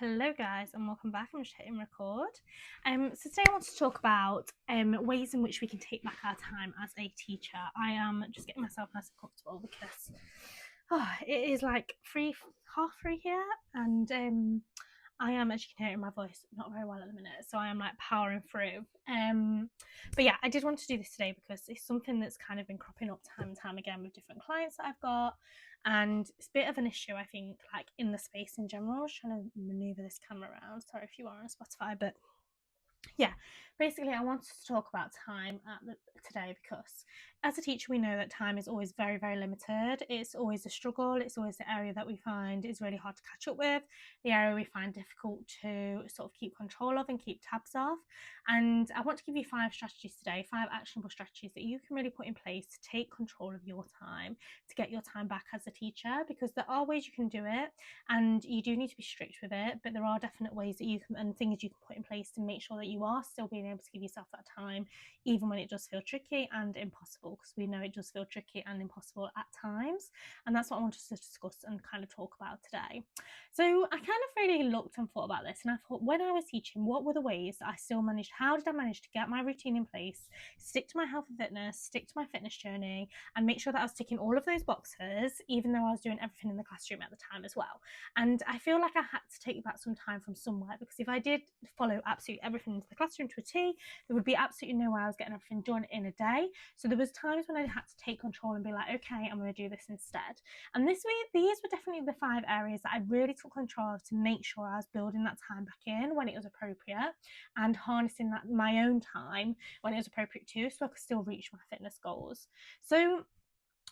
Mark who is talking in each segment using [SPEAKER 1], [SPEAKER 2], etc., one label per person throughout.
[SPEAKER 1] Hello guys and welcome back. I'm just hitting record. So today I want to talk about ways in which we can take back our time as a teacher. I am just getting myself nice and comfortable because it is like half three here, and I am, as you can hear in my voice, not very well at the minute, so I am like powering through. But yeah, I did want to do this today because it's something that's kind of been cropping up time and time again with different clients that I've got, and it's a bit of an issue, I think, like in the space in general. I was trying to maneuver this camera around. Sorry if you are on Spotify, but yeah, basically I wanted to talk about time today because as a teacher we know that time is always very, very limited. It's always a struggle. It's always the area that we find is really hard to catch up with, the area we find difficult to sort of keep control of and keep tabs of. And I want to give you 5 strategies today, 5 actionable strategies that you can really put in place to take control of your time, to get your time back as a teacher, because there are ways you can do it and you do need to be strict with it, but there are definite ways that you can, and things you can put in place to make sure that you are still being able to give yourself that time, even when it does feel tricky and impossible, because we know it does feel tricky and impossible at times. And that's what I wanted to discuss and kind of talk about today. So I kind of really looked and thought about this, and I thought, when I was teaching, what were the ways that I still managed, how did I manage to get my routine in place, stick to my health and fitness, stick to my fitness journey, and make sure that I was ticking all of those boxes, even though I was doing everything in the classroom at the time as well. And I feel like I had to take back some time from somewhere, because if I did follow absolutely everything into the classroom to a T, there would be absolutely no way I was getting everything done in a day. So there was times when I had to take control and be like, okay, I'm going to do this instead. And these were definitely the 5 areas that I really took control of to make sure I was building that time back in when it was appropriate, and harnessing that my own time when it was appropriate too, so I could still reach my fitness goals. So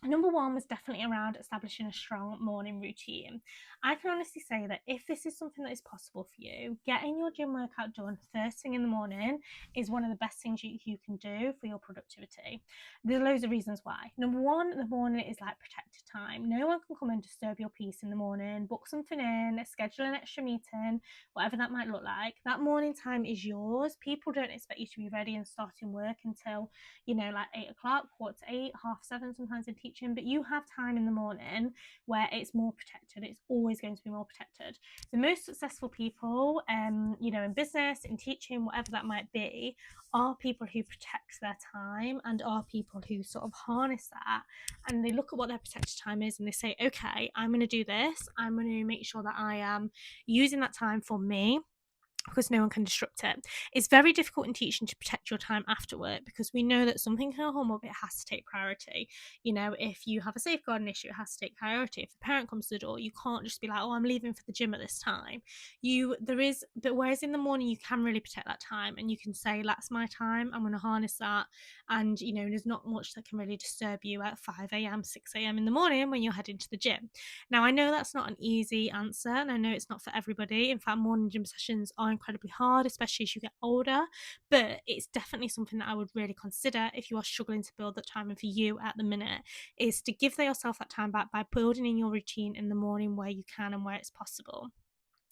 [SPEAKER 1] number one was definitely around establishing a strong morning routine. I can honestly say that if this is something that is possible for you, getting your gym workout done first thing in the morning is one of the best things you can do for your productivity. There's loads of reasons why. Number one, the morning is like protected time. No one can come and disturb your peace in the morning, book something in, schedule an extra meeting, whatever that might look like. That morning time is yours. People don't expect you to be ready and starting work until, like 8 o'clock, quarter to 8, half 7 sometimes in teaching, but you have time in the morning where it's more protected. It's always going to be more protected. The most successful people, in business, in teaching, whatever that might be, are people who protect their time and are people who sort of harness that, and they look at what their protected time is and they say, okay, I'm going to do this. I'm going to make sure that I am using that time for me, because no one can disrupt it. It's very difficult in teaching to protect your time after work, because we know that something can come up, it has to take priority. If you have a safeguarding issue, it has to take priority. If a parent comes to the door, you can't just be like, oh, I'm leaving for the gym at this time. But whereas in the morning you can really protect that time, and you can say, that's my time, I'm going to harness that. And there's not much that can really disturb you at 5 a.m., 6 a.m. in the morning when you're heading to the gym. Now, I know that's not an easy answer, and I know it's not for everybody. In fact, morning gym sessions are incredibly hard, especially as you get older, but it's definitely something that I would really consider if you are struggling to build that time in for you at the minute, is to give yourself that time back by building in your routine in the morning where you can and where it's possible.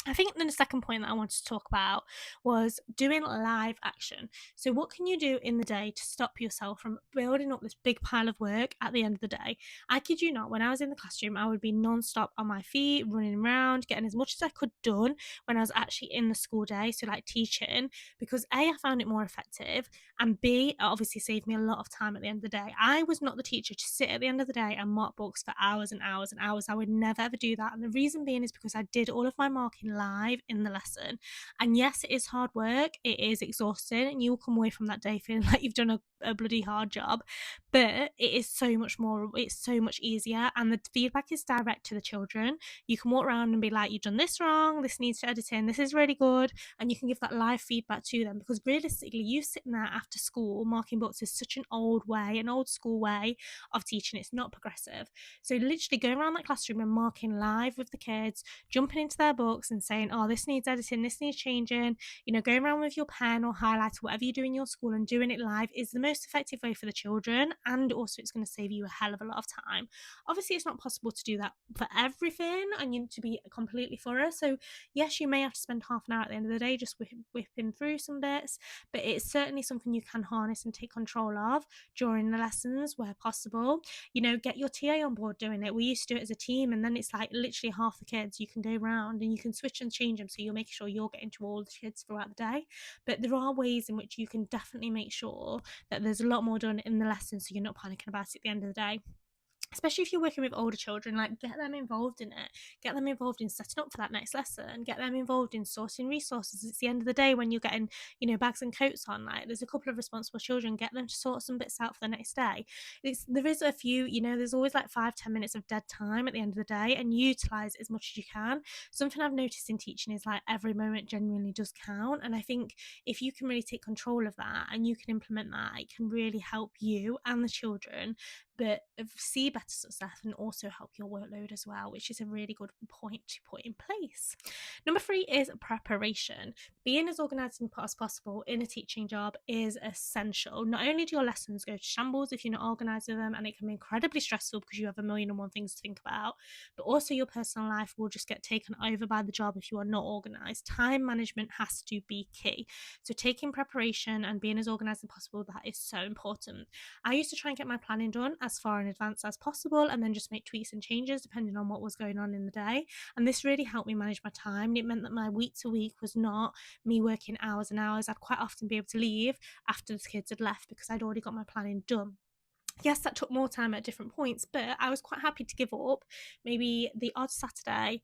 [SPEAKER 1] I think then the second point that I wanted to talk about was doing live action. So, what can you do in the day to stop yourself from building up this big pile of work at the end of the day? I kid you not, when I was in the classroom, I would be non-stop on my feet, running around, getting as much as I could done when I was actually in the school day. So, like teaching, because A, I found it more effective, and B, it obviously saved me a lot of time at the end of the day. I was not the teacher to sit at the end of the day and mark books for hours and hours and hours. I would never ever do that. And the reason being is because I did all of my marking live in the lesson. And yes, it is hard work, it is exhausting, and you will come away from that day feeling like you've done a bloody hard job, but it's so much easier, and the feedback is direct to the children. You can walk around and be like, you've done this wrong, this needs to edit in, this is really good, and you can give that live feedback to them, because realistically, you sitting there after school marking books is such an old school way of teaching. It's not progressive. So literally going around that classroom and marking live with the kids, jumping into their books and saying, oh, this needs editing, this needs changing, going around with your pen or highlighter, whatever you do in your school, and doing it live is the most effective way for the children, and also it's going to save you a hell of a lot of time. Obviously, it's not possible to do that for everything and you need to be completely thorough. So yes, you may have to spend half an hour at the end of the day just whipping through some bits, but it's certainly something you can harness and take control of during the lessons where possible. Get your TA on board doing it. We used to do it as a team, and then it's like literally half the kids, you can go around and you can switch switch and change them, so you're making sure you're getting to all the kids throughout the day. But there are ways in which you can definitely make sure that there's a lot more done in the lesson, so you're not panicking about it at the end of the day. Especially if you're working with older children, like, get them involved in it, get them involved in setting up for that next lesson, get them involved in sourcing resources. It's the end of the day when you're getting, bags and coats on, like, there's a couple of responsible children, get them to sort some bits out for the next day. There is a few, there's always like 5-10 minutes of dead time at the end of the day, and utilize as much as you can. Something I've noticed in teaching is like every moment genuinely does count, and I think if you can really take control of that and you can implement that, it can really help you and the children, but see better success and also help your workload as well, which is a really good point to put in place. Number 3 is preparation. Being as organised as possible in a teaching job is essential. Not only do your lessons go to shambles if you're not organised with them, and it can be incredibly stressful because you have a million and one things to think about, but also your personal life will just get taken over by the job if you are not organised. Time management has to be key. So taking preparation and being as organised as possible, that is so important. I used to try and get my planning done as far in advance as possible, and then just make tweaks and changes depending on what was going on in the day. And this really helped me manage my time. It meant that my week to week was not me working hours and hours. I'd quite often be able to leave after the kids had left because I'd already got my planning done. Yes, that took more time at different points, but I was quite happy to give up maybe the odd Saturday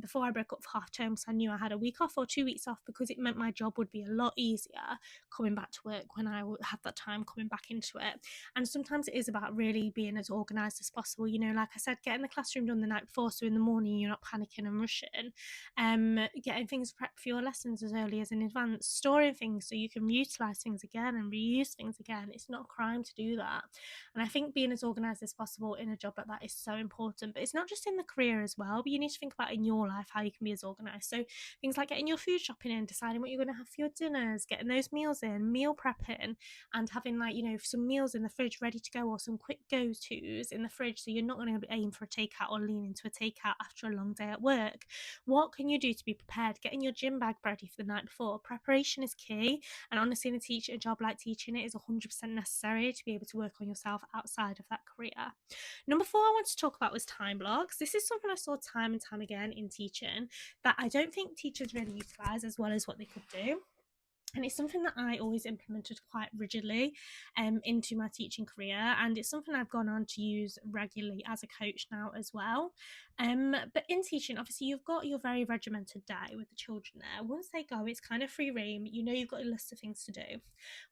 [SPEAKER 1] before I broke up for half term, so I knew I had a week off or 2 weeks off, because it meant my job would be a lot easier coming back to work when I would have that time coming back into it. And sometimes it is about really being as organised as possible. Like I said, getting the classroom done the night before, so in the morning you're not panicking and rushing. Getting things prepped for your lessons as early as in advance, storing things so you can utilise things again and reuse things again. It's not a crime to do that. And I think being as organised as possible in a job like that is so important. But it's not just in the career as well, but you need to think about in your life how you can be as organised. So things like getting your food shopping in, deciding what you're going to have for your dinners, getting those meals in, meal prepping, and having some meals in the fridge ready to go, or some quick go-tos in the fridge, so you're not going to aim for a takeout or lean into a takeout after a long day at work. What can you do to be prepared? Getting your gym bag ready for the night before. Preparation is key, and honestly, in a job like teaching, it is 100% necessary to be able to work on yourself outside of that career. Number 4 I want to talk about was time blocks. This is something I saw time and time again in teaching that I don't think teachers really utilise as well as what they could do. And it's something that I always implemented quite rigidly into my teaching career, and it's something I've gone on to use regularly as a coach now as well. But in teaching, obviously, you've got your very regimented day with the children there. Once they go, it's kind of free rein. You've got a list of things to do.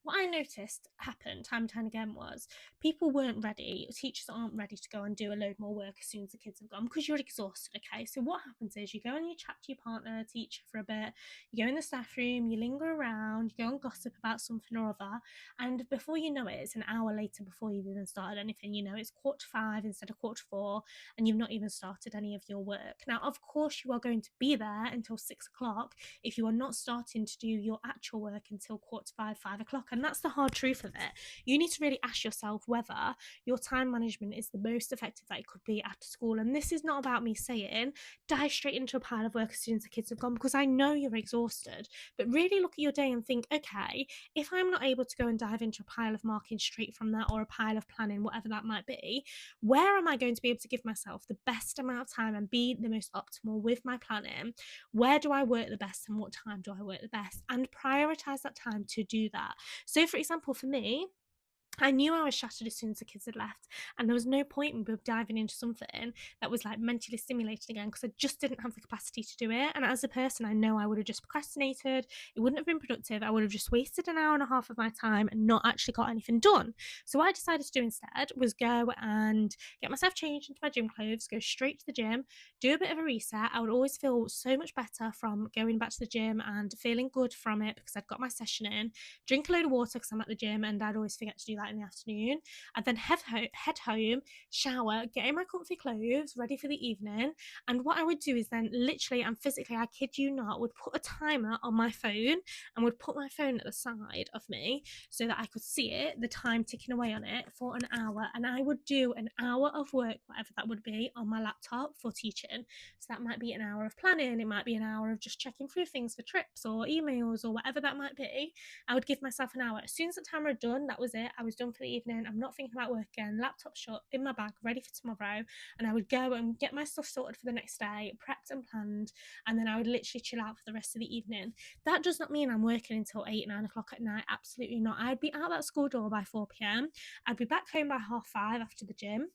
[SPEAKER 1] What I noticed happened time and time again was people weren't ready. Teachers aren't ready to go and do a load more work as soon as the kids have gone, because you're exhausted, okay? So what happens is you go and you chat to your partner, teacher for a bit, you go in the staff room, you linger around, you go and gossip about something or other, and before you know it, it's an hour later before you've even started anything. It's 4:45 instead of 4:45, and you've not even started any of your work. Now, of course, you are going to be there until 6 o'clock if you are not starting to do your actual work until 4:45, 5 o'clock, and that's the hard truth of it. You need to really ask yourself whether your time management is the most effective that it could be after school. And this is not about me saying dive straight into a pile of work as soon as the kids have gone, because I know you're exhausted, but really look at your day and think, okay, if I'm not able to go and dive into a pile of marking straight from that, or a pile of planning, whatever that might be, where am I going to be able to give myself the best amount of time and be the most optimal with my planning? Where do I work the best, and what time do I work the best? And prioritize that time to do that. So for example, for me, I knew I was shattered as soon as the kids had left, and there was no point in diving into something that was like mentally stimulating again, because I just didn't have the capacity to do it. And as a person, I know I would have just procrastinated. It wouldn't have been productive. I would have just wasted an hour and a half of my time and not actually got anything done. So what I decided to do instead was go and get myself changed into my gym clothes, go straight to the gym, do a bit of a reset. I would always feel so much better from going back to the gym and feeling good from it because I'd got my session in, drink a load of water because I'm at the gym, and I'd always forget to do that in the afternoon. I'd then head home, shower, get in my comfy clothes, ready for the evening. And what I would do is then literally and physically, I kid you not, would put a timer on my phone and would put my phone at the side of me so that I could see it, the time ticking away on it, for an hour. And I would do an hour of work, whatever that would be, on my laptop for teaching. So that might be an hour of planning, it might be an hour of just checking through things for trips or emails or whatever that might be. I would give myself an hour. As soon as the timer had done, that was it. I was done for the evening. I'm not thinking about work again. Laptop shut, in my bag, ready for tomorrow. And I would go and get my stuff sorted for the next day, prepped and planned, and then I would literally chill out for the rest of the evening. That does not mean I'm working until 8, 9 o'clock at night. Absolutely not. I'd be out that school door by 4 p.m. I'd be back home by 5:30 after the gym,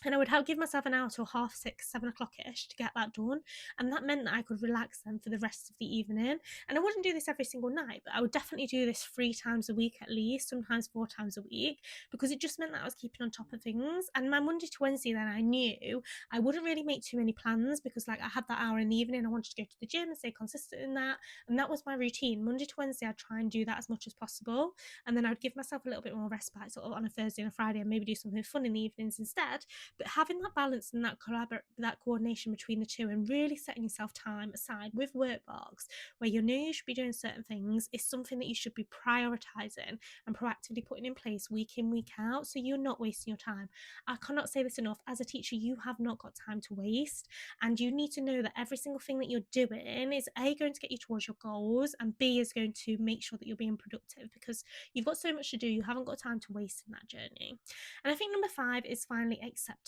[SPEAKER 1] and I would give myself an hour till 6:30, 7 o'clock-ish to get that done. And that meant that I could relax then for the rest of the evening. And I wouldn't do this every single night, but I would definitely do this 3 times a week at least, sometimes 4 times a week, because it just meant that I was keeping on top of things. And my Monday to Wednesday, then I knew I wouldn't really make too many plans, because like I had that hour in the evening, I wanted to go to the gym and stay consistent in that. And that was my routine. Monday to Wednesday, I'd try and do that as much as possible. And then I'd give myself a little bit more respite sort of on a Thursday and a Friday, and maybe do something fun in the evenings instead. But having that balance and that coordination between the two, and really setting yourself time aside with Workbox where you know you should be doing certain things, is something that you should be prioritizing and proactively putting in place week in, week out, so you're not wasting your time. I cannot say this enough. As a teacher, you have not got time to waste, and you need to know that every single thing that you're doing is A, going to get you towards your goals, and B, is going to make sure that you're being productive, because you've got so much to do, you haven't got time to waste in that journey. And I think number 5 is finally accepting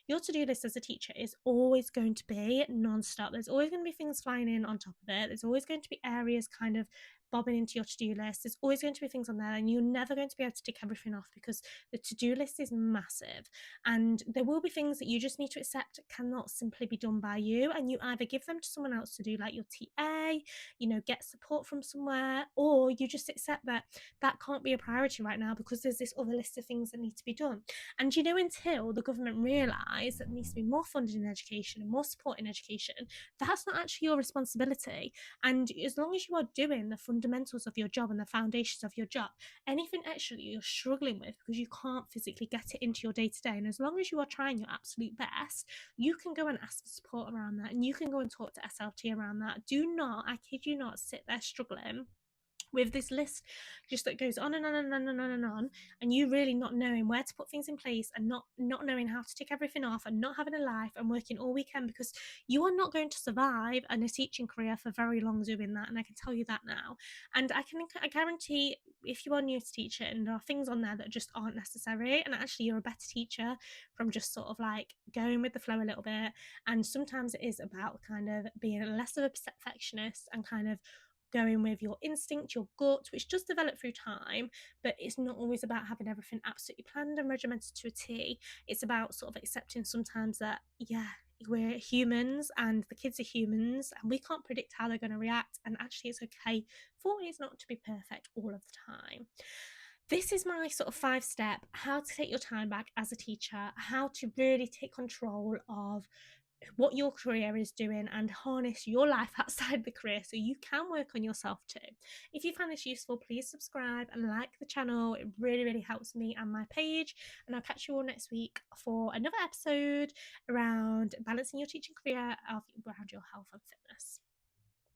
[SPEAKER 1] your to-do list as a teacher is always going to be non-stop. There's always going to be things flying in on top of it. There's always going to be areas kind of bobbing into your to-do list. There's always going to be things on there, and you're never going to be able to tick everything off, because the to-do list is massive, and there will be things that you just need to accept cannot simply be done by you, and you either give them to someone else to do, like your TA, get support from somewhere, or you just accept that that can't be a priority right now because there's this other list of things that need to be done. And until the government realise that there needs to be more funding in education and more support in education, that's not actually your responsibility. And as long as you are doing the fundamentals of your job and the foundations of your job, anything extra that you're struggling with because you can't physically get it into your day-to-day, and as long as you are trying your absolute best, you can go and ask for support around that, and you can go and talk to SLT around that. Do not, I kid you not, sit there struggling with this list just that goes on and on and on and on and on, and you really not knowing where to put things in place, and not knowing how to tick everything off, and not having a life, and working all weekend, because you are not going to survive in a teaching career for very long doing that, and I can tell you that now. And I guarantee, if you are new to teaching, there are things on there that just aren't necessary, and actually you're a better teacher from just sort of like going with the flow a little bit. And sometimes it is about kind of being less of a perfectionist and kind of going with your instinct, your gut, which does develop through time, but it's not always about having everything absolutely planned and regimented to a T. It's about sort of accepting sometimes that, yeah, we're humans and the kids are humans, and we can't predict how they're going to react, and actually it's okay for it not to be perfect all of the time. This is my sort of 5-step how to take your time back as a teacher, how to really take control of what your career is doing and harness your life outside the career so you can work on yourself too. If you find this useful, please subscribe and like the channel. It really, really helps me and my page. And I'll catch you all next week for another episode around balancing your teaching career around your health and fitness.